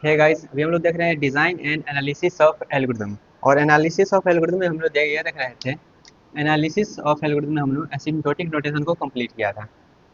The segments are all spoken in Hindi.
हे गाइस, अभी हम लोग देख रहे हैं design and analysis of algorithm. और एनालिसिस ऑफ एल्गोरिथम में हम लोग ये देख रहे थे, एनालिसिस ऑफ एल्गोरिथम में हम लोग एसिम्प्टोटिक नोटेशन को कंप्लीट किया था।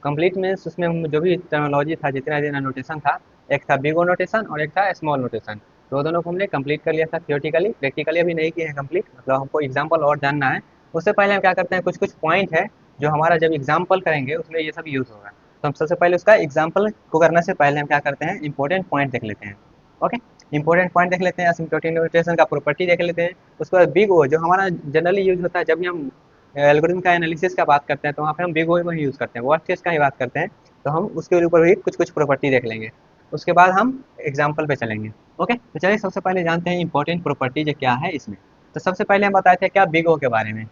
कंप्लीट मीन्स उसमें जो भी टर्मिनोलॉजी था, जितना जितना नोटेशन था, एक था बिग ओ नोटेशन और एक था स्मॉल नोटेशन। तो दोनों को हमने कंप्लीट कर लिया था थियोरेटिकली। प्रैक्टिकली अभी नहीं किए हैं कंप्लीट, मतलब हमको एग्जाम्पल और जानना है। उससे पहले हम क्या करते हैं, कुछ कुछ पॉइंट है जो हमारा जब एग्जाम्पल करेंगे उसमें ये सब यूज़ होगा। तो हम सबसे पहले उसका एग्जाम्पल को करने से पहले हम क्या करते हैं, इंपॉर्टेंट पॉइंट देख लेते हैं। ओके, इंपॉर्टेंट पॉइंट देख लेते हैं, एसिम्प्टोटिक नोटेशन का प्रॉपर्टी देख लेते हैं। उसके बाद बिग ओ जो हमारा जनरली यूज होता है, जब भी हम एल्गोरिथम का एनालिसिस का बात करते हैं तो वहाँ पे हम बिग ओ को ही यूज़ करते हैं, वर्स्ट केस का ही बात करते हैं। तो हम उसके ऊपर भी कुछ कुछ प्रॉपर्टी देख लेंगे। उसके बाद हम एग्जाम्पल पे चलेंगे। ओके, तो चलिए सबसे पहले जानते हैं इंपॉर्टेंट प्रॉपर्टी जो क्या है इसमें। तो सबसे पहले हम बताए थे क्या, बिग ओ के बारे में।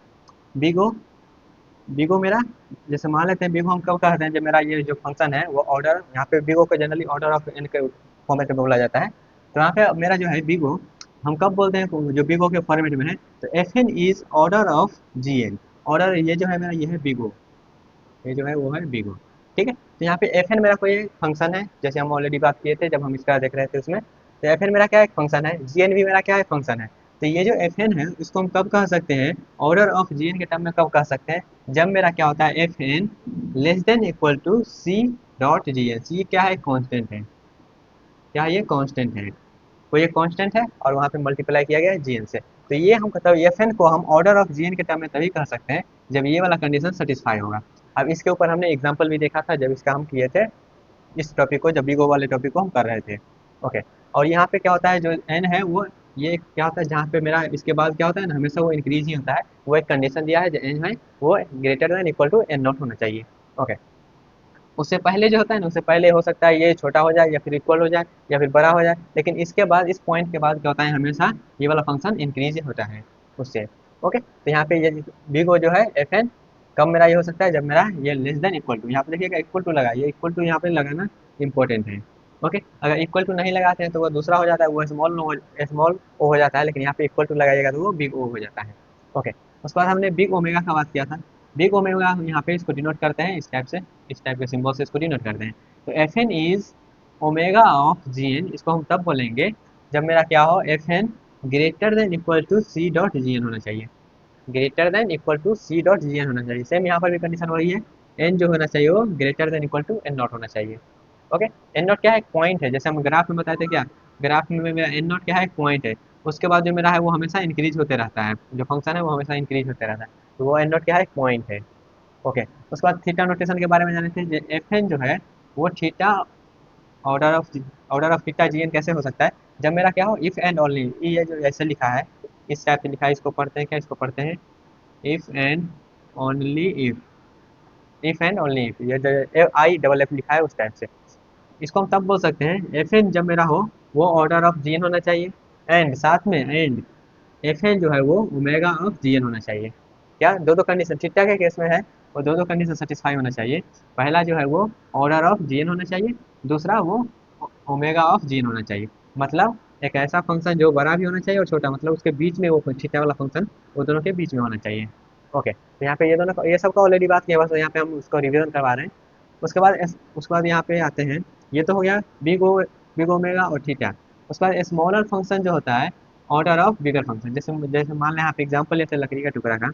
बिग ओ, बिगो मेरा, जैसे मान लेते हैं बिगो हम कब कहते हैं, जब मेरा ये जो फंक्शन है वो ऑर्डर, यहाँ पे बिगो को जनरली ऑर्डर ऑफ एन के फॉर्मेट में बोला जाता है। तो यहाँ पे मेरा जो है बिगो, हम कब बोलते हैं जो बिगो के फॉर्मेट में है, तो f n is order of ji n. Order ये जो है मेरा, ये है बिगो, ये जो है वो है बिगो। ठीक है, तो यहाँ पे एफ एन मेरा कोई फंक्शन है, जैसे हम ऑलरेडी बात किए थे जब हम इसका देख रहे थे उसमें। तो एफ एन मेरा क्या है, फंक्शन है। जी एन भी मेरा क्या है, फंक्शन है। तो ये जो एफ एन है इसको हम कब कह सकते हैं, ऑर्डर ऑफ जी एन के टर्म में कब कह सकते हैं, जब मेरा क्या होता है, F N less than equal to C dot ji N. C क्या है, कॉन्स्टेंट है। क्या ये कॉन्स्टेंट है, कोई एक कांस्टेंट है और वहाँ पे मल्टीप्लाई किया गया है जीएन से। तो ये हम मतलब एफ एन को हम ऑर्डर ऑफ जीएन के टर्म में तभी कह सकते हैं जब ये वाला कंडीशन सेटिस्फाई होगा। अब इसके ऊपर हमने एग्जांपल भी देखा था जब इसका हम किए थे, इस टॉपिक को, जब बिगो वाले टॉपिक को हम कर रहे थे। ओके, और यहाँ पे क्या होता है, जो एन है वो, ये क्या होता है जहाँ पे मेरा इसके बाद क्या होता है ना, हमेशा वो इंक्रीज ही होता है। वो एक कंडीशन दिया है, जो एन है वो greater than equal to n not होना चाहिए। ओके, उससे पहले जो होता है ना, उससे पहले हो सकता है ये छोटा हो जाए या फिर इक्वल हो जाए या फिर बड़ा हो जाए, लेकिन इसके बाद, इस पॉइंट के बाद क्या होता है, हमेशा ये वाला फंक्शन इंक्रीज होता है उससे। ओके, तो यहाँ पे ये बिग ओ जो है एफ एन, कब मेरा ये हो सकता है, जब मेरा ये लेस देन इक्वल टू, यहाँ पे देखिएगा इक्वल टू लगा, ये इक्वल टू यहाँ पे लगाना इंपॉर्टेंट है। ओके, अगर इक्वल टू नहीं लगाते हैं तो वो दूसरा हो जाता है, वो स्मॉल ओ हो जाता है, लेकिन यहाँ पे इक्वल टू लगाइएगा तो वो बिग ओ हो जाता है। ओके, उसके बाद हमने बिग ओमेगा का बात किया था। बिग ओमेगा हम यहाँ पे इसको डिनोट करते हैं इस टाइप से, इस टाइप के सिंबल से इसको डिनोट करते हैं। तो f n is omega of ji n, इसको हम तब बोलेंगे जब मेरा क्या हो, f n greater than equal to C dot ji n होना चाहिए। Greater than equal to C dot ji n होना चाहिए। सेम यहाँ पर भी कंडीशन हो रही है, एन जो होना चाहिए वो greater than equal to n not होना चाहिए। ओके, एन नॉट क्या है, एक पॉइंट है, जैसे हम ग्राफ में बताए थे क्या, ग्राफ में मेरा एन नॉट क्या है, एक पॉइंट है। उसके बाद जो मेरा है वो हमेशा इंक्रीज होते रहता है, जो फंक्शन है वो हमेशा इंक्रीज होते रहता है। तो वो एन नॉट क्या है, एक पॉइंट है। ओके, उसके बाद थीटा नोटेशन के बारे में जाने थे। एफ एन जो है वो theta order of, order of theta g n कैसे हो सकता है, जब मेरा क्या हो, इफ एंड ओनली, ये जो ऐसे लिखा है, इस टाइप से लिखा है, इसको पढ़ते हैं क्या, इसको पढ़ते हैं, if and only if, if and only if, ये जो आई डबल एफ लिखा है उस टाइप से। इसको हम तब बोल सकते हैं, एफ एन जब मेरा हो वो ऑर्डर ऑफ जी एन होना चाहिए, एंड साथ में एंड एफ एन जो है वो ओमेगा ऑफ जी एन होना चाहिए। क्या, दो दो कंडीशन थीटा के केस में है, वो दो दो कंडीशन सेटिस्फाई होना चाहिए। पहला जो है वो ऑर्डर ऑफ जी एन होना चाहिए, दूसरा वो ओमेगा ऑफ जी एन होना चाहिए। मतलब एक ऐसा फंक्शन जो बड़ा भी होना चाहिए और छोटा, मतलब उसके बीच में वो थीटा वाला फंक्शन, वो दोनों के बीच में होना चाहिए। ओके, तो यहाँ पे ये दोनों ये सब का ऑलरेडी बात किया, बस यहाँ पे हम उसको रिविजन करवा रहे हैं। उसके बाद यहाँ पे आते हैं, ये तो हो गया बिग ओमेगा और थीटा। उसके बाद स्मॉलर फंक्शन जो होता है, ऑर्डर ऑफ बिगर फंक्शन। जैसे जैसे मान लें, यहाँ पे एग्जांपल लेते हैं लकड़ी का टुकड़ा का,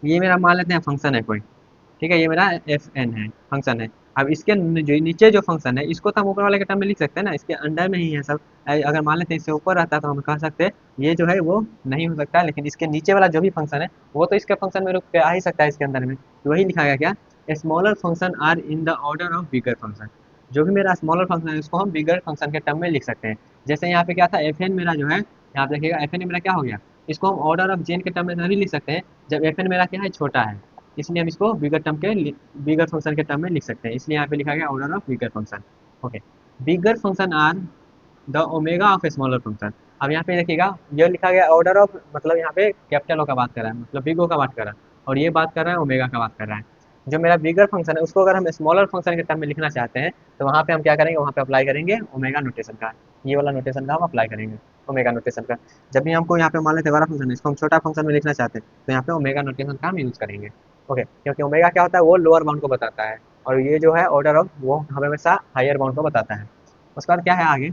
ये मेरा मान लेते हैं फंक्शन है कोई। ठीक है, ये मेरा एफ एन है, फंक्शन है। अब इसके जो नीचे जो फंक्शन है, इसको तो हम ऊपर वाले के टर्म में लिख सकते हैं ना, इसके अंडर में ही है सब। अगर मान लेते हैं इससे ऊपर रहता तो हम कह सकते हैं ये जो है वो नहीं हो सकता, लेकिन इसके नीचे वाला जो भी फंक्शन है वो तो इसके फंक्शन में रुक के आ ही सकता है इसके अंदर में। तो वही लिखा गया क्या, smaller function are in the order of bigger function. जो भी मेरा स्मॉलर फंक्शन है उसको हम बिगर फंक्शन के टर्म में लिख सकते हैं। जैसे यहाँ पे क्या था, एफ एन मेरा जो है, यहाँ पे देखिएगा एफ एन मेरा क्या हो गया, इसको हम ऑर्डर ऑफ जेन के टर्म में तभी लिख सकते हैं जब एफ एन मेरा क्या है, छोटा है। इसलिए हम इसको बिगर फंक्शन के टर्म में लिख सकते हैं, इसलिए यहाँ पे लिखा गया order of bigger function. Okay, bigger function are the omega of smaller function. अब यहाँ पे देखिएगा ये लिखा गया ऑर्डर ऑफ, मतलब यहाँ पे कैपिटल ओ का बात कर रहा है, मतलब बिग ओ का बात कर रहा है, और ये बात कर रहा है ओमेगा का बात कर रहा है। जो मेरा बिगर फंक्शन है उसको अगर हम स्मॉलर फंक्शन के टर्म में लिखना चाहते हैं तो वहाँ पे हम क्या करेंगे, वहाँ पे अप्लाई करेंगे ओमेगा नोटेशन का, ये वाला नोटेशन का हम अप्लाई करेंगे, ओमेगा नोटेशन का। जब भी हमको यहाँ पे मान लेते हैं बड़ा फंक्शन है, इसको हम छोटा फंक्शन में लिखना चाहते हैं तो यहाँ पे ओमेगा नोटेशन का हम यूज करेंगे। ओके, क्योंकि ओमेगा क्या होता है, वो लोअर बाउंड को बताता है, और ये जो है ऑर्डर ऑफ वो हमेशा हायर बाउंड को बताता है। उसके बाद क्या है आगे,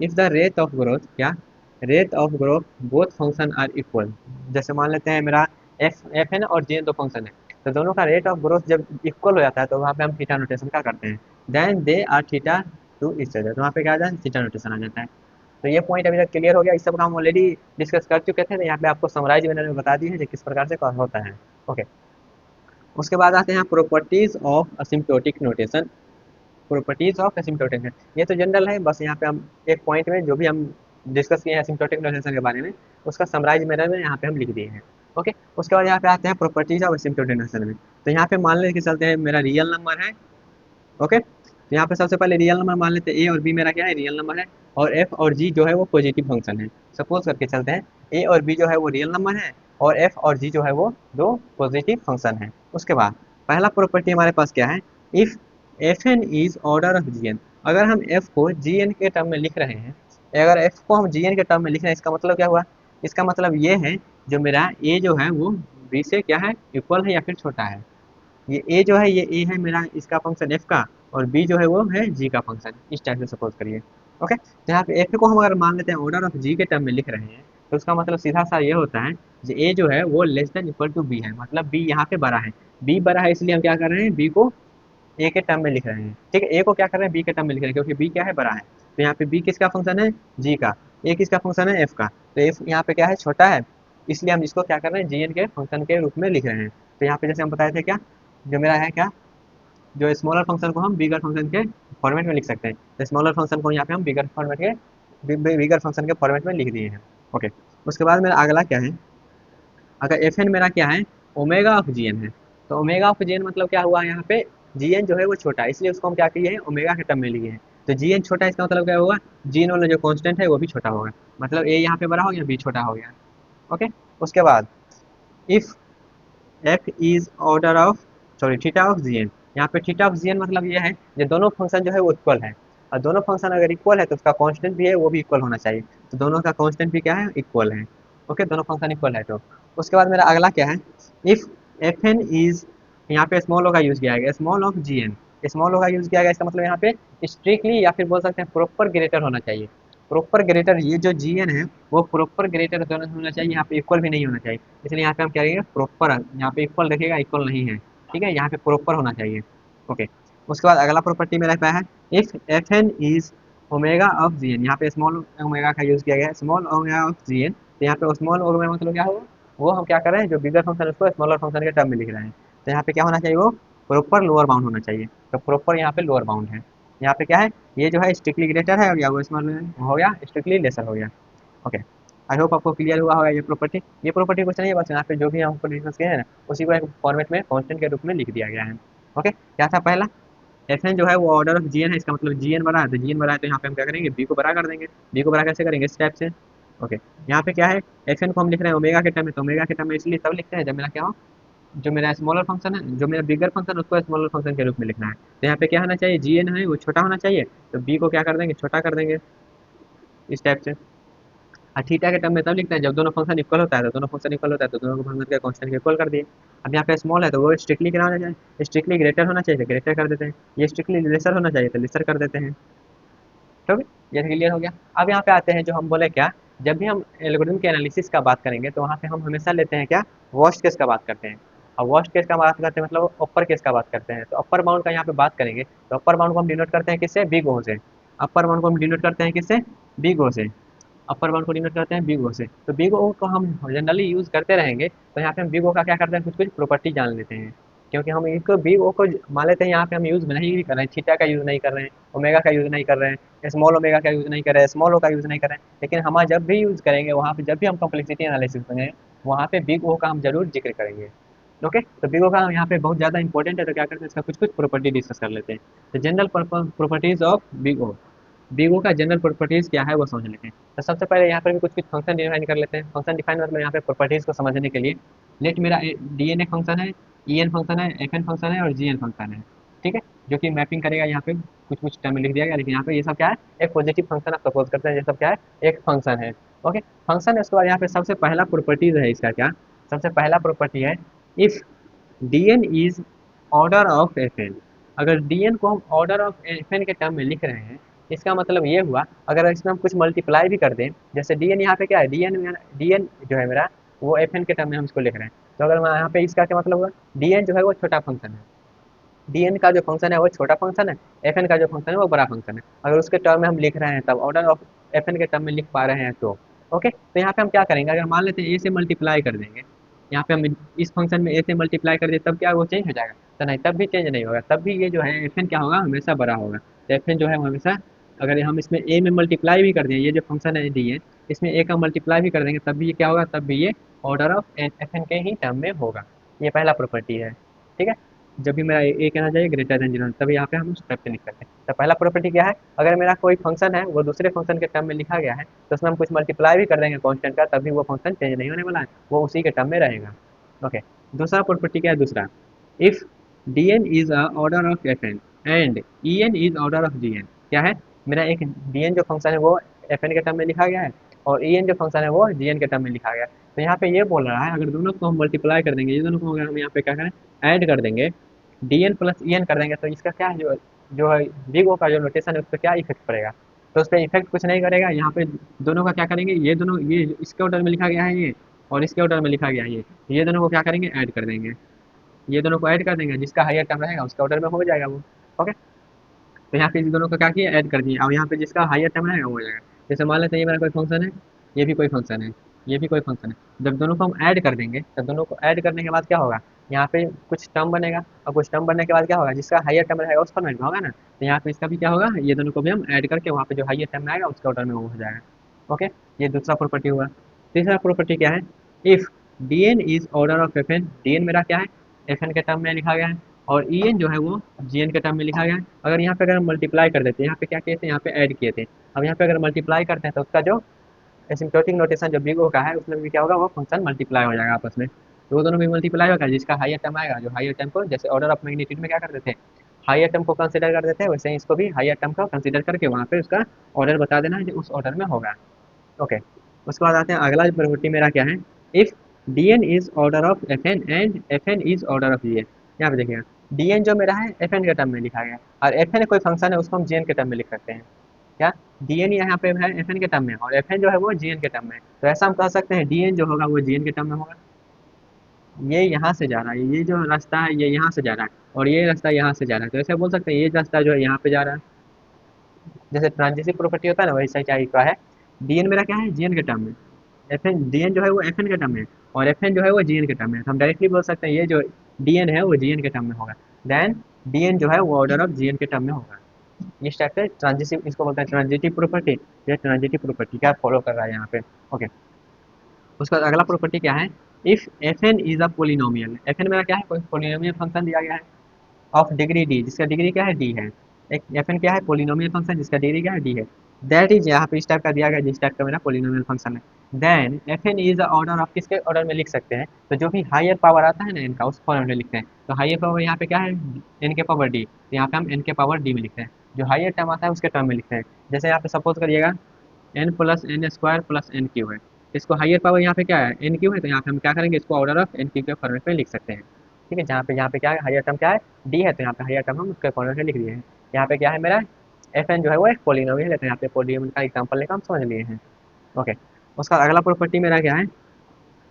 if the rate of growth, क्या rate of growth both function are equal. जैसे मान लेते हैं मेरा एफ है ना और जी एन दो फंक्शन है, तो दोनों का रेट ऑफ ग्रोथ जब इक्वल हो जाता है तो वहाँ पे हम थीटा नोटेशन क्या करते हैं, then they are theta to each other, तो वहाँ पे क्या आ जाता है, थीटा नोटेशन आ जाता है। तो ये पॉइंट अभी तक क्लियर हो गया, इस सब का हम ऑलरेडी डिस्कस कर चुके थे, तो यहाँ पे आपको समराइज मैंने बता दी है कि किस प्रकार से होता है। ओके, उसके बाद आते हैं properties of asymptotic notation. Properties of asymptotic, ये तो जनरल है, बस यहाँ पे हम एक पॉइंट में जो भी हम डिस्कस किए हैं एसिम्प्टोटिक नोटेशन के बारे में, उसका समराइज मैनर में यहाँ पे हम लिख दिए हैं। ओके, उसके बाद यहाँ पे आते हैं प्रॉपर्टीज ऑफ एसिम्प्टोटिक नोटेशन में। तो यहाँ पे मान लेके चलते हैं मेरा रियल नंबर है। ओके, तो यहाँ पे सबसे पहले रियल नंबर मान लेते हैं, ए और बी मेरा क्या है, रियल नंबर है, और एफ और जी जो है वो पॉजिटिव फंक्शन है। सपोज करके चलते हैं ए और बी जो है वो रियल नंबर है, और एफ और जी जो है वो दो पॉजिटिव फंक्शन है। उसके बाद पहला प्रॉपर्टी हमारे पास क्या है, if f n is order of ji n. अगर हम एफ को जी एन के टर्म में लिख रहे हैं, अगर एफ को हम जी एन के टर्म में लिख रहे हैं, इसका मतलब क्या हुआ, इसका मतलब ये है जो मेरा ए जो है वो बी से क्या है, इक्वल है या फिर छोटा है। ये ए जो है, ये ए है मेरा इसका फंक्शन एफ का, और बी जो है वो है जी का फंक्शन, इस टाइप से सपोज करिए। ओके, तो यहाँ पे एफ को हम अगर मान लेते हैं ऑर्डर ऑफ जी के टर्म में लिख रहे हैं, तो उसका मतलब सीधा सा ये होता है कि ए जो है वो less than equal to b है, मतलब बी यहाँ पे बड़ा है। बी बड़ा है इसलिए हम क्या कर रहे हैं, बी को ए के टर्म में लिख रहे हैं। ठीक है, ए को क्या कर रहे हैं, बी के टर्म में लिख रहे हैं, क्योंकि बी क्या है, बड़ा है। तो यहाँ पे बी किसका फंक्शन है, जी का। ए किसका फंक्शन है, एफ का। तो एफ यहाँ पे क्या है, छोटा है, इसलिए हम इसको क्या कर रहे हैं, जी एन के फंक्शन के रूप में लिख रहे हैं। तो यहाँ पे जैसे हम बताए थे क्या, जो मेरा है क्या, जो स्मॉलर फंक्शन को हम बिगर फंक्शन के फॉर्मेट में लिख सकते हैं, तो स्मॉलर फंक्शन को यहाँ पे हम बिगर फॉर्मेट के बिगर फंक्शन के फॉर्मेट में लिख दिए हैं। ओके, उसके बाद मेरा अगला क्या है, अगर एफ एन मेरा क्या है, ओमेगा ऑफ जी एन है, तो ओमेगा ऑफ जी एन मतलब क्या हुआ, यहाँ पे जी एन जो है वो छोटा है, इसलिए उसको हम क्या किए हैं, ओमेगा के टर्म में लिए हैं। तो जी एन छोटा है, इसका मतलब क्या होगा, जी एन वाला जो कॉन्स्टेंट है वो भी छोटा होगा, मतलब ए यहाँ पे बड़ा हो गया, बी छोटा हो गया। ओके, उसके बाद if f is order of, sorry theta of ji n, यहाँ पे थीटा ऑफ जी एन मतलब ये है कि दोनों फंक्शन जो है वो इक्वल है, और दोनों फंक्शन अगर इक्वल है तो उसका कांस्टेंट भी है वो भी इक्वल होना चाहिए, तो दोनों का कांस्टेंट भी क्या है, इक्वल है। ओके, दोनों फंक्शन इक्वल है। तो उसके बाद मेरा अगला क्या है, इफ एफ एन इज, यहाँ पे स्मॉल ओ का यूज किया गया, small of ji N, small O का यूज किया गया, इसका मतलब यहाँ पे स्ट्रिक्टली या फिर बोल सकते हैं प्रॉपर ग्रेटर होना चाहिए। प्रॉपर ग्रेटर, ये जो जी एन है वो प्रॉपर ग्रेटर होना चाहिए, यहाँ पे इक्वल भी नहीं होना चाहिए, इसलिए यहाँ पे हम क्या करेंगे, प्रॉपर, यहाँ पे इक्वल देखिएगा, इक्वल नहीं है। ठीक है, यहाँ पे प्रॉपर होना चाहिए। ओके, उसके बाद अगला प्रॉपर्टी मेरा क्या है, if f n is omega of ji n, यहाँ पे स्मॉल ओमेगा का यूज किया गया है, small omega of ji n, तो यहाँ पे स्मॉल ओमेगा मतलब क्या होगा, वो हम क्या कर रहे हैं, जो बिगर फंक्शन है उसको स्मॉलर फंक्शन के टर्म में लिख रहे हैं, तो यहाँ पे क्या होना चाहिए, वो प्रॉपर लोअर बाउंड होना चाहिए। तो प्रॉपर यहाँ पे लोअर बाउंड है, यहाँ पे क्या है, ये जो है स्ट्रिक्टली ग्रेटर है, और या वो स्मॉल हो गया, स्ट्रिक्टली लेसर हो गया। ओके, आई होप आपको क्लियर हुआ होगा ये प्रॉपर्टी। ये प्रॉपर्टी कुछ नहीं है, बस यहाँ पे जो भी हमको डिस्कस किए हैं ना, उसी को एक फॉर्मेट में कांस्टेंट के रूप में लिख दिया गया है। ओके, क्या था पहला, एफ एन जो है वो ऑर्डर ऑफ जी एन है, इसका मतलब जी एन बड़ा है, तो जी एन बड़ा है तो यहाँ पे हम क्या करेंगे, बी को बड़ा कर देंगे। बी को बड़ा कैसे करेंगे, इस टाइप से। ओके, यहाँ पे क्या है, एफ एन को हम लिख रहे हैं ओमेगा के टर्म में, तो ओमेगा के टर्म में इसलिए तब लिखते हैं जब मेरा क्या हो, जो मेरा स्मॉलर फंक्शन है, जो मेरा बिगर फंक्शन है उसको स्मॉलर फंक्शन के रूप में लिखना है। तो यहाँ पे क्या होना चाहिए, जी एन है वो छोटा होना चाहिए, तो बी को क्या कर देंगे, छोटा कर देंगे, इस टाइप से। और थीटा के टर्म में तब लिखते हैं जब दोनों फंक्शन इक्वल होता है, तो दोनों फंक्शन इक्वल होता है तो दोनों फंक्शन के कांस्टेंट इक्वल कर दिए। अब यहाँ पे स्मॉल है तो वो स्ट्रिक्टली क्या होना चाहिए, स्ट्रिक्टली ग्रेटर होना चाहिए, ग्रेटर कर देते हैं। ये स्ट्रिक्टली लेसर होना चाहिए तो लेसर कर देते हैं। ठीक है, ये क्लियर हो गया। अब यहाँ पे आते हैं, जो हम बोले क्या, जब भी हम एल्गोरिथम के एनालिसिस का बात करेंगे तो वहाँ पे हम हमेशा लेते हैं क्या, वर्स्ट केस का बात करते हैं। और वर्स्ट केस का बात करते हैं मतलब अपर केस का बात करते हैं, तो अपर बाउंड का यहाँ पे बात करेंगे, तो अपर बाउंड को हम डिनोट करते हैं किससे, बिग ओ से। अपर बाउंड को हम डिनोट करते हैं किससे, बिग ओ से। अपर बाउंड को डिनोट करते हैं बिग ओ से, तो बिग ओ को हम जनरली यूज करते रहेंगे, तो यहाँ पे हम बिग ओ का क्या करते हैं, कुछ कुछ प्रॉपर्टी जान लेते हैं, क्योंकि हम एक बिग ओ को मान लेते हैं, यहाँ पे हम यूज नहीं कर रहे हैं, थीटा का यूज नहीं कर रहे हैं, ओमेगा का यूज नहीं कर रहे हैं, स्मॉल ओमेगा का यूज नहीं कर रहे हैं, स्मॉल ओ का यूज नहीं कर रहे हैं, लेकिन हम जब भी यूज करेंगे वहाँ पे, जब भी हम कॉम्प्लेक्सिटी एनालिसिस करेंगे वहाँ पे बिग ओ का हम जरूर जिक्र करेंगे। ओके, तो बिग ओ का यहाँ पे बहुत ज़्यादा इंपॉर्टेंट है, तो क्या करते हैं, इसका कुछ कुछ प्रॉपर्टी डिस्कस कर लेते हैं। तो general properties of big O, big O का जनरल प्रॉपर्टीज क्या है वो समझ लेते हैं। तो सबसे पहले यहाँ पर भी कुछ कुछ फंक्शन डिफाइन कर लेते हैं। फंक्शन डिफाइन मतलब यहाँ पे प्रॉपर्टीज को समझने के लिए, लेट मेरा डी एन ए फंक्शन है, ई एन फंक्शन है, एफ एन फंक्शन है और जी एन फंक्शन है। ठीक है, जो कि मैपिंग करेगा, यहाँ पे कुछ कुछ टर्म लिख दिया गया, लेकिन यहाँ पे ये सब क्या है, एक पॉजिटिव फंक्शन आप सपोज करते हैं, ये सब क्या है, एक फंक्शन है। ओके, फंक्शन है, उसके बाद यहाँ पे सबसे पहला प्रॉपर्टीज है इसका क्या, सबसे पहला प्रॉपर्टी है, if d n is order of F n. अगर डी एन को हम ऑर्डर ऑफ एफ एन के टर्म में लिख रहे हैं, इसका मतलब ये हुआ, अगर इसमें हम कुछ मल्टीप्लाई भी कर दें, जैसे डी एन यहाँ पे क्या है, डी एन जो है मेरा वो एफ एन के टर्म में हम इसको लिख रहे हैं, तो अगर मैं यहाँ पे इसका क्या मतलब हुआ, डी एन जो है वो छोटा फंक्शन है, डी एन का जो फंक्शन है वो छोटा फंक्शन है, एफ एन का जो फंक्शन है वो बड़ा फंक्शन है, अगर उसके टर्म में हम लिख रहे हैं तब ऑर्डर ऑफ एफ एन के टर्म में लिख पा रहे हैं तो ओके। तो यहाँ पे हम क्या करेंगे, अगर मान लेते हैं ए से मल्टीप्लाई कर देंगे, यहाँ पे हम इस फंक्शन में ए से मल्टीप्लाई कर दे तब क्या वो चेंज हो जाएगा, तो नहीं तब भी चेंज नहीं होगा, तब भी ये जो है एफ एन क्या होगा, हमेशा बड़ा होगा। तो एफ एन जो है वो हमेशा, अगर हम इसमें ए में मल्टीप्लाई भी कर दें, ये जो फंक्शन है डी एन, इसमें ए का मल्टीप्लाई भी कर देंगे तब भी ये क्या होगा, तब भी ये ऑर्डर ऑफ एफ एन के ही टर्म में होगा। ये पहला प्रॉपर्टी है, ठीक है। जब भी मेरा ए कहना चाहिए ग्रेटर देन जीरो, तभी यहाँ पे हम उस टाइप से लिख सकते हैं। तो पहला प्रॉपर्टी क्या है, अगर मेरा कोई फंक्शन है वो दूसरे फंक्शन के टर्म में लिखा गया है, तो उसमें हम कुछ मल्टीप्लाई भी कर देंगे कांस्टेंट का, तभी वो फंक्शन चेंज नहीं होने वाला है, वो उसी के टर्म में रहेगा। ओके। दूसरा प्रॉपर्टी क्या है, दूसरा, if d n is a order of F n and e n is order of d n, क्या है, मेरा एक डी एन जो फंक्शन है वो एफ एन के टर्म में लिखा गया है, और ई एन जो फंक्शन है वो डी एन के टर्म में लिखा गया है। तो यहाँ पे ये बोल रहा है, अगर दोनों को हम मल्टीप्लाई कर देंगे, ये दोनों को अगर हम यहाँ पे क्या करें, ऐड कर देंगे, d n plus e n कर देंगे, तो इसका क्या है, जो है बिग ओ का जो नोटेशन है उस पर क्या इफेक्ट पड़ेगा, तो उस पर इफेक्ट कुछ नहीं करेगा। यहाँ पे दोनों का क्या करेंगे, ये दोनों, ये इसके ऑर्डर में लिखा गया है ये, और इसके ऑर्डर में लिखा गया है ये दोनों को क्या करेंगे, ऐड कर देंगे, ये दोनों को ऐड कर देंगे, जिसका हायर टर्म रहेगा उसके ऑर्डर में हो जाएगा वो। ओके। तो यहाँ पे इस दोनों को क्या किया, ऐड कर दिए, अब यहाँ पे जिसका हायर टर्म रहेगा वो हो जाएगा। जैसे मान लेते हैं ये मेरा कोई फंक्शन है, ये भी कोई फंक्शन है, ये भी कोई फंक्शन है, जब दोनों को हम ऐड कर देंगे, तब दोनों को ऐड करने के बाद क्या होगा, यहाँ पे कुछ टर्म बनेगा, और कुछ टर्म बनने के बाद क्या होगा, जिसका हायर टर्म रहेगा उस फॉर्मेट में होगा ना, तो यहाँ पे इसका भी क्या होगा, ये दोनों को भी हम ऐड करके वहाँ पे जो हायर टर्म आएगा उसके ऑर्डर में वो हो जाएगा। ओके। ये दूसरा प्रॉपर्टी हुआ। तीसरा प्रॉपर्टी क्या है, if d n is order of F n, d n मेरा क्या है, एफ एन के टर्म में लिखा गया है, और ई एन जो है वो जी एन के टर्म में लिखा गया है। अगर यहाँ पे अगर हम मल्टीप्लाई कर देते हैं, यहाँ पे क्या किए थे, यहाँ पे ऐड किए थे, अब यहाँ पे अगर मल्टीप्लाई करते हैं तो उसका जो एसिम्प्टोटिक नोटेशन जो बिग ओ का है उसमें भी क्या होगा, वो फंक्शन मल्टीप्लाई हो जाएगा आपस में, तो वो दोनों भी मल्टीप्लाई होगा, जिसका हायर टर्म आएगा, जो हायर टर्म को जैसे ऑर्डर ऑफ मैग्नीट्यूड में क्या करते थे, हायर टर्म को कंसिडर कर देते हैं, वैसे ही इसको भी हायर टर्म को कंसिडर करके वहाँ पे उसका ऑर्डर बता देना है जो उस ऑर्डर में होगा। ओके। उसके बाद आते हैं, अगला प्रॉपर्टी मेरा क्या है, if d n is order of F n and f n is order of ji n. यहाँ पे देखिएगा, डी एन जो मेरा है एफ एन के टर्म में लिखा गया है, और एफ एन कोई फंक्शन है उसको हम जी एन के टर्म में लिख सकते हैं। क्या, डी एन यहाँ पे है एफ एन के टर्म में, और एफ एन जो है वो जी एन के टर्म में है, तो ऐसा हम कह सकते हैं डी एन जो होगा वो जी एन के टर्म में होगा। ये यहाँ से जा रहा है, ये जो रास्ता है ये यहाँ से जा रहा है, और ये रास्ता यहाँ से जा रहा है, तो ऐसे बोल सकते हैं ये रास्ता जो है यहाँ पे जा रहा है, जैसे ट्रांजिटिव प्रॉपर्टी होता है ना, वैसा क्या का है, डी एन मेरा क्या है, जी एन के टर्म में, एफ एन डी एन जो है वो एफ एन के टर्म में है, और एफ एन जो है वो जी एन के टर्म में है, तो हम डायरेक्टली बोल सकते हैं ये जो डी एन है वो जी एन के टर्म में होगा, देन डी एन जो है वो ऑर्डर ऑफ जी एन के टर्म में होगा। इस टाइप से ट्रांजिटिव, इसको बोलते हैं ट्रांजिटिव प्रॉपर्टी। ये ट्रांजिटिव प्रॉपर्टी क्या फॉलो कर रहा है यहाँ पे। ओके। उसका अगला प्रॉपर्टी क्या है, if f n is a polynomial, f n मेरा क्या है, कोई पोलिनोमियल फंक्शन दिया गया है ऑफ डिग्री डी, जिसका डिग्री क्या है, डी है, एक एफ एन क्या है, पोलिनोमियल फंक्शन जिसका डिग्री क्या है, डी है, दैट इज यहाँ पे इस टाइप का दिया गया जिस टाइप का मेरा पोलिनोमियल फंक्शन है, then f n is order of, किसके ऑर्डर में लिख सकते हैं, तो जो भी हायर पावर आता है ना इनका उस फॉर्म में लिखते हैं, तो हायर पावर यहाँ पे क्या है, एन के पावर डी, तो यहाँ पे हम एन के पावर डी में लिखते हैं, जो हायर टर्म आता है उसके टर्म में लिखते हैं। जैसे यहाँ पे सपोज करिएगा n plus n square plus n cube है, इसको हायर पावर यहाँ पे क्या है, एन क्यू है, तो यहाँ पे हम क्या करेंगे, इसको ऑर्डर ऑफ एन क्यू के फॉर्मेट में लिख सकते हैं। ठीक है, जहाँ पे यहाँ पे क्या है, हायर टर्म क्या है, डी है, तो यहाँ पे हायर टर्म हम उसके फॉर्मेट में लिख दिए हैं। यहाँ पे क्या है मेरा, एफ एन जो है वो एक पोलिनोमियल है, तो यहाँ पे पोलिनोमियल का एग्जाम्पल लेकर हम समझ लिए हैं। ओके। उसका अगला प्रॉपर्टी मेरा क्या है,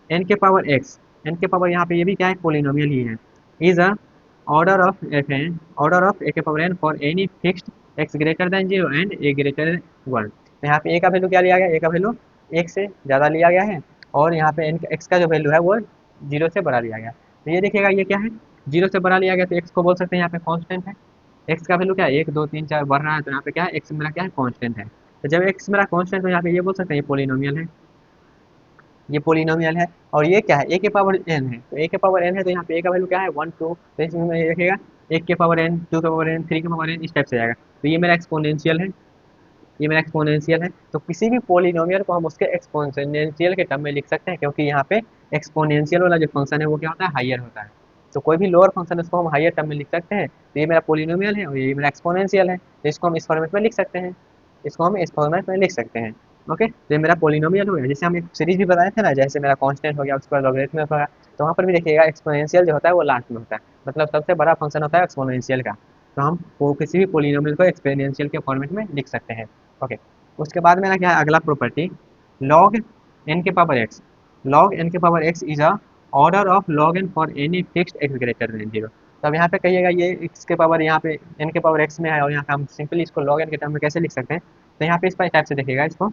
एन के पावर एक्स, एन के पावर यहाँ पे ये भी क्या है, पोलिनोमियल ही है, is a order of F N, order of A के power N for any fixed x greater than zero and A greater than one. तो यहाँ पे ए का वैल्यू क्या लिया गया, ए का वैल्यू एक से ज़्यादा लिया गया है, और यहाँ पे एन एक्स का जो वैल्यू है वो जीरो से बड़ा लिया गया। तो ये देखिएगा ये क्या है, जीरो से बड़ा लिया गया, तो एक्स को बोल सकते हैं यहाँ पे कॉन्स्टेंट है, एक्स का वैल्यू क्या है, एक दो तीन चार बढ़ रहा है, तो यहाँ पे क्या है, एक्स मेरा क्या है, कॉन्स्टेंट है, तो जब एक्स मेरा कॉन्स्टेंट तो यहाँ पे ये बोल सकते हैं ये पोलिनोमियल है, ये पोलिनोमियल है। और ये क्या है, ए के पावर एन है, तो ए के पावर एन है, तो यहाँ पे ए का वैल्यू क्या है, वन टू, तो इसमें ये देखिएगा एक के पावर एन, टू के पावर एन, थ्री के पावर एन, इस टाइप से जाएगा, तो ये मेरा एक्सपोनेंशियल है, ये मेरा एक्सपोनेंशियल है। तो किसी भी पोलिनोमियल को हम उसके एक्सपोनेंशियल के टर्म में लिख सकते हैं, क्योंकि यहाँ पे एक्सपोनेंशियल वाला जो फंक्शन है वो क्या होता है, हायर होता है, तो कोई भी लोअर फंक्शन है उसको हम हायर टर्म में लिख सकते हैं। तो ये मेरा पोलिनोमियल है और ये मेरा एक्सपोनेंशियल है, तो इसको हम इस फॉर्मेट में लिख सकते हैं, इसको हम इस फॉर्मेट में लिख सकते हैं। ओके, तो ये मेरा पोलिनोमियल हो गया। जैसे हम एक सीरीज भी बताए थे ना, जैसे मेरा कांस्टेंट हो गया, उसके बाद लॉगरिथम होगा, तो वहाँ पर भी देखिएगा एक्सपोनेंशियल जो होता है वो लास्ट में होता है, मतलब सबसे बड़ा फंक्शन होता है एक्सपोनेंशियल का। तो हम वो किसी भी पोलिनोमियल को एक्सपोनेंशियल के फॉर्मेट में लिख सकते हैं। ओके, उसके बाद मेरा क्या है अगला प्रॉपर्टी, लॉग एन के पावर एक्स। लॉग एन के power x is a order of log n for any fixed x greater than zero. तो अब यहाँ पे कहिएगा ये एक्स के पावर यहाँ पे एन के पावर एक्स में है और यहाँ पे हम सिंपली इसको लॉग एन के टर्म में कैसे लिख सकते हैं। तो यहाँ पे इस टाइप से देखिएगा इसको,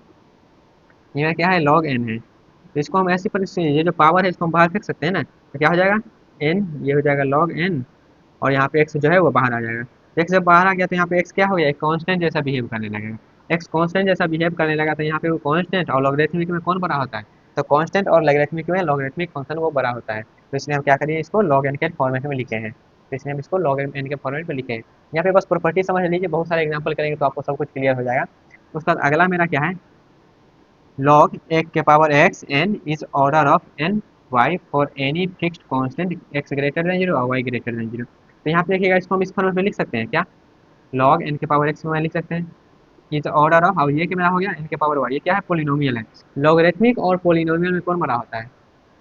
ये क्या है लॉग एन है, तो इसको हम ऐसी परिस्थिति, ये जो पावर है इसको हम बाहर फेंक सकते हैं ना, तो क्या हो जाएगा एन, ये हो जाएगा लॉग एन, और यहाँ पे एक्स जो है वो बाहर आ जाएगा। एक्स जब बाहर आ गया तो यहाँ पे एक्स क्या हो गया, एक कांस्टेंट जैसा बिहेव करने लगेगा। एक्स कांस्टेंट जैसा बिहेव करने लगा तो यहाँ पे वो कांस्टेंट और लॉगरिथमिक में कौन बड़ा होता है, तो कांस्टेंट और लॉगरिथमिक में लॉगरिथमिक फंक्शन वो बड़ा होता है। तो इसलिए हम क्या करिए इसको लॉग एन के फॉर्मेट में लिखे हैं, तो इसलिए हम इसको लॉग एन के फॉर्मेट में लिखे हैं। यहाँ पे बस प्रॉपर्टी समझ लीजिए, बहुत सारे एग्जाम्पल करेंगे तो आपको सब कुछ क्लियर हो जाएगा। उसके बाद अगला मेरा क्या है, log एक के power x n is order of n y for any fixed constant x greater than 0 और y greater than 0। तो यहाँ पे देखिएगा इसको हम इस फॉर्मेट में लिख सकते हैं क्या, log n के पावर x में लिख सकते हैं, इज ऑर्डर ऑफ, अब ये क्या मेरा हो गया n के पावर y, ये क्या है पोलिनोमियल है। लॉगरिथमिक और पोलिनोमियल में कौन बड़ा होता है,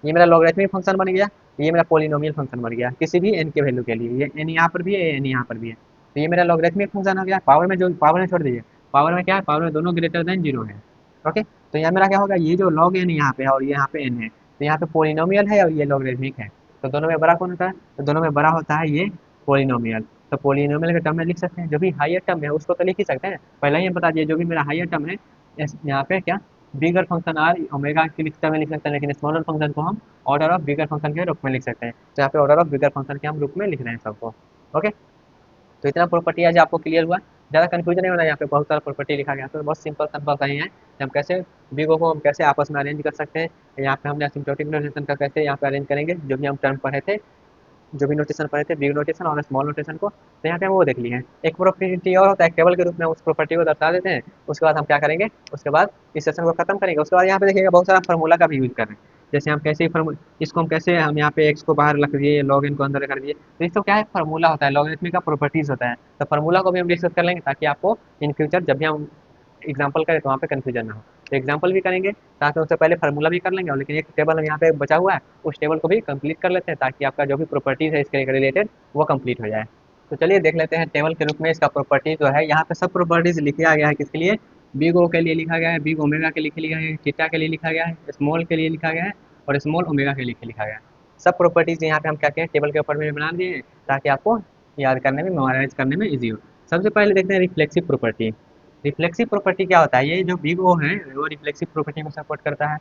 ये मेरा लॉगरिथमिक फंक्शन बन गया, ये मेरा पोलिनोमियल फंक्शन बन गया किसी भी n के वैल्यू के लिए, ये n यहाँ पर भी है, n यहाँ पर भी है, तो ये मेरा लॉगरिथमिक फंक्शन हो गया। पावर में जो पावर में छोड़ दीजिए, पावर में क्या है, पावर में दोनों ग्रेटर देन जीरो है। ओके, तो यहाँ मेरा क्या होगा, ये जो लॉग एन यहाँ पे है और ये यहाँ पे एन है, तो यहाँ पे पोलिनोमियल है और ये लॉगरिथमिक है, तो दोनों में बड़ा कौन होता है, तो दोनों में बड़ा होता है ये पोलिनोमियल। तो पोलिनोमियल के टर्म में लिख सकते हैं, जो भी हाइयर टर्म है उसको तो लिख ही सकते हैं, पहले ही हम बता दिए जो भी मेरा हाइयर टर्म है यहाँ पे क्या बिगर फंक्शन आर ओमेगा के लिखते में लिख सकते हैं, लेकिन स्मॉलर फंक्शन को हम ऑर्डर ऑफ बिगर फंक्शन के रूप में लिख सकते हैं। तो यहाँ पे ऑर्डर ऑफ बिगर फंक्शन के हम रूप में लिख रहे हैं सबको। ओके, तो इतना प्रॉपर्टी आज आपको क्लियर हुआ, ज़्यादा कन्फ्यूजन नहीं होना, यहाँ पे बहुत सारा प्रॉपर्टी लिखा गया, तो बहुत सिंपल सिंपल सही है कि हम कैसे बिगो को हम कैसे आपस में अरेंज कर सकते हैं। यहाँ पे हमने असिम्प्टोटिक नोटेशन का कैसे यहाँ पे अरेंज करेंगे, जो भी हम टर्म पढ़े थे, जो भी नोटेशन पढ़े थे बिग नोटेशन और स्मॉल नोटेशन को, तो यहाँ पे हम वो देख लिए हैं। एक प्रॉपर्टी और होता है, टेबल के रूप में उस प्रॉपर्टी को दर्शा देते हैं, उसके बाद हम क्या करेंगे, उसके बाद इस सेशन को खत्म करेंगे। उसके बाद यहाँ पे देखिएगा बहुत सारा फार्मूला का भी यूज कर रहे हैं, जैसे हम कैसे इसको हम कैसे हम यहाँ पे एक्स को बाहर रख दिए, लॉग इन को अंदर कर दिए, तो इसको क्या है फार्मूला होता है, लॉगरिथमिक का प्रॉपर्टीज होता है, तो फार्मूला को भी हम डिस्कस कर लेंगे ताकि आपको इन फ्यूचर जब भी हम एग्जाम्पल करें तो वहाँ पे कन्फ्यूजन ना हो। तो एग्जाम्पल भी करेंगे ताकि उससे पहले फार्मूला भी कर लेंगे, और लेकिन एक टेबल हम यहाँ पे बचा हुआ है उस टेबल को भी कंप्लीट कर लेते हैं ताकि आपका जो भी प्रॉपर्टीज है इसके रिलेटेड वो कंप्लीट हो जाए। तो चलिए देख लेते हैं टेबल के रूप में इसका प्रॉपर्टी जो है, यहाँ पे सब प्रॉपर्टीज लिखा गया है किसके लिए, बिग ओ के लिए लिखा गया है, बिग ओमेगा के लिए लिखा गया है, थीटा के लिए लिखा गया है, स्मॉल के लिए लिखा गया है और स्मॉल ओमेगा के लिए लिखा गया है। सब प्रॉपर्टीज यहाँ पे हम क्या कहें टेबल के ऊपर में बना दिए हैं ताकि आपको याद करने में मेमोराइज करने में ईजी हो। सबसे पहले देखते हैं रिफ्लेक्सिव प्रॉपर्टी। रिफ्लेक्सिव प्रॉपर्टी क्या होता है, ये जो बिग ओ है वो रिफ्लेक्सिव प्रॉपर्टी को सपोर्ट करता है,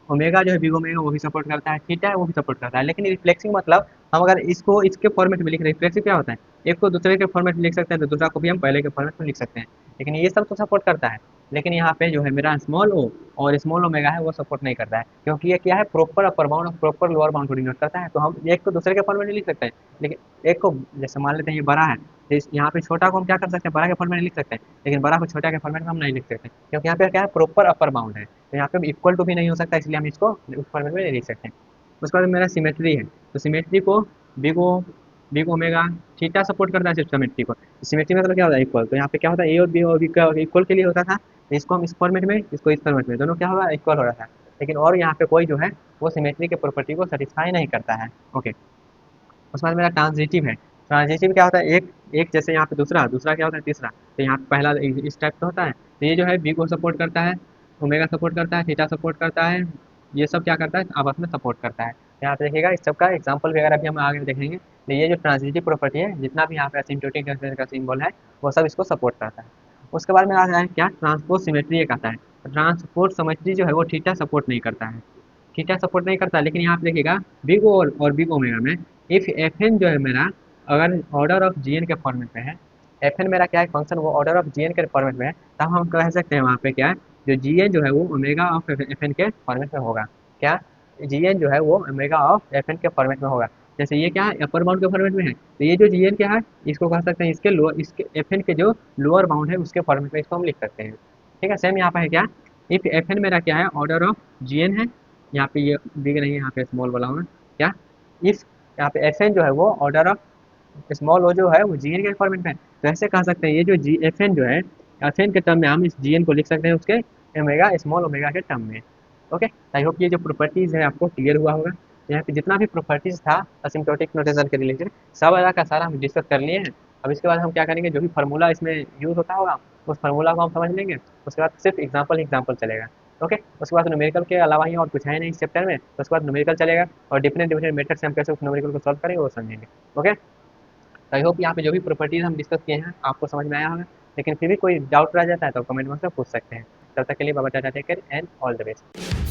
ओमेगा जो है बिग ओमेगा वो भी सपोर्ट करता है, थीटा है वो भी सपोर्ट करता है। लेकिन रिफ्लेक्सिंग मतलब हम अगर इसको इसके फॉर्मेट में लिख रहे हैं, रिफ्लेक्सिव क्या होता है, एक को दूसरे के फॉर्मेट में लिख सकते हैं तो दूसरा को भी हम पहले के फॉर्मेट में लिख सकते हैं, लेकिन ये सब तो सपोर्ट करता है। लेकिन यहाँ पे जो है मेरा स्मॉल ओ और स्मॉल ओमेगा है वो सपोर्ट नहीं करता है, क्योंकि ये क्या है प्रॉपर अपर बाउंड और प्रॉपर लोअर बाउंड को डिनोट करता है। तो हम एक को दूसरे के फॉर्मेट में लिख सकते हैं, लेकिन एक को जैसे मान लेते हैं ये बड़ा है, तो यहाँ पे छोटा को हम क्या कर सकते हैं बड़ा के फॉर्मेट में लिख सकते हैं, लेकिन बड़ा को छोटा के फॉर्मेट में हम नहीं लिख सकते, क्योंकि यहाँ पे क्या है प्रॉपर अपर बाउंड है, तो यहाँ पे इक्वल टू भी नहीं हो सकता, इसलिए हम इसको उस फॉर्मेट में नहीं लिख सकते। उसके बाद मेरा सिमेट्री है, तो सिमेट्री को बिगो बिग ओमेगा थीटा सपोर्ट करता है सिर्फ सिमेट्री को। सिमेट्री में मतलब क्या होता है इक्वल, तो यहाँ पे क्या होता है ए और बी और बी का इक्वल के लिए होता था, तो इसको हम इस फॉर्मेट में इसको इस फॉर्मेट में दोनों क्या होगा इक्वल हो रहा था। लेकिन और यहाँ पे कोई जो है वो सिमेट्री के प्रॉपर्टी को सेटिस्फाई नहीं करता है। ओके, उसके बाद मेरा ट्रांजिटिव है। ट्रांजिटिव क्या होता है, एक एक जैसे यहाँ पे दूसरा दूसरा क्या होता है तीसरा, तो यहाँ पे पहला इस टाइप का होता है, तो ये जो है बी को सपोर्ट करता है, ओमेगा सपोर्ट करता है, थीटा सपोर्ट करता है, ये सब क्या करता है आपस में सपोर्ट करता है। यहाँ पे देखिएगा इस सब का एग्जाम्पल वगैरह भी हम आगे देखेंगे, तो ये जो ट्रांजिटिव प्रॉपर्टी है जितना भी यहाँ पे असिम्प्टोटिक का सिंबल है वो सब इसको सपोर्ट करता है। उसके बाद में आता है क्या ट्रांसपोज सिमेट्री एक आता है, ट्रांसपोज सिमेट्री जो है वो थीटा सपोर्ट नहीं करता है, थीटा सपोर्ट नहीं करता। लेकिन यहाँ पे देखिएगा बिग ओ और बिग ओमेगा में इफ एफ एन जो है मेरा अगर ऑर्डर ऑफ जी एन के फॉर्मेट में है, एफ एन मेरा क्या है फंक्शन वो ऑर्डर ऑफ जी एन के फॉर्मेट में है, तब हम कह सकते हैं वहाँ पे क्या है जो जी एन जो है वो ओमेगा ऑफ एफ एन के फॉर्मेट में होगा। क्या जी एन जो है वो ओमेगा ऑफ एफ एन के फॉर्मेट में होगा। जैसे ये क्या है अपर बाउंड के फॉर्मेट में है, तो ये जो जी एन क्या है इसको कह सकते हैं इसके लो इसके एफ एन के जो लोअर बाउंड है उसके फॉर्मेट में इसको हम लिख सकते हैं। ठीक है, सेम यहाँ पे है क्या, इफ एफ एन मेरा क्या है ऑर्डर ऑफ जी एन है, यहाँ पे ये बिग नहीं है यहाँ पे स्मॉल वाला होगा, क्या इफ यहाँ पे एफ एन जो है वो ऑर्डर ऑफ स्मॉल ओ जो है वो जी एन के फॉर्मेट में है, तो ऐसे कह सकते हैं ये जो जी एफ एन जो है एफ एन के टर्म में हम इस जी एन को लिख सकते हैं उसके ओमेगा स्मॉल ओमेगा के टर्म में। ओके, आई होप ये जो प्रॉपर्टीज है आपको क्लियर हुआ होगा। यहाँ पे जितना भी प्रॉपर्टीज था असिम्प्टोटिक नोटेशन के रिलेटेड सब का सारा हम डिस्कस कर लिए हैं, अब इसके बाद हम क्या करेंगे, जो भी फार्मूला इसमें यूज़ होता होगा उस फार्मूला को हम समझ लेंगे, उसके बाद सिर्फ एग्जाम्पल एग्जाम्पल चलेगा। ओके, उसके बाद न्यूमेरिकल के अलावा ही और कुछ है नहीं इस चैप्टर में, तो उसके बाद न्यूमेरिकल चलेगा और डिफरेंट डिफरेंट मेथड से हम कैसे उस न्यूमेरिकल को सॉल्व करेंगे वो समझेंगे। ओके, तो आई होप यहाँ पे जो भी प्रॉपर्टीज हम डिस्कस किए हैं आपको समझ में आया होगा, लेकिन फिर भी कोई डाउट रह जाता है तो कमेंट बॉक्स में पूछ सकते हैं। तब तक के लिए बाबा टाटा, take care and all the best.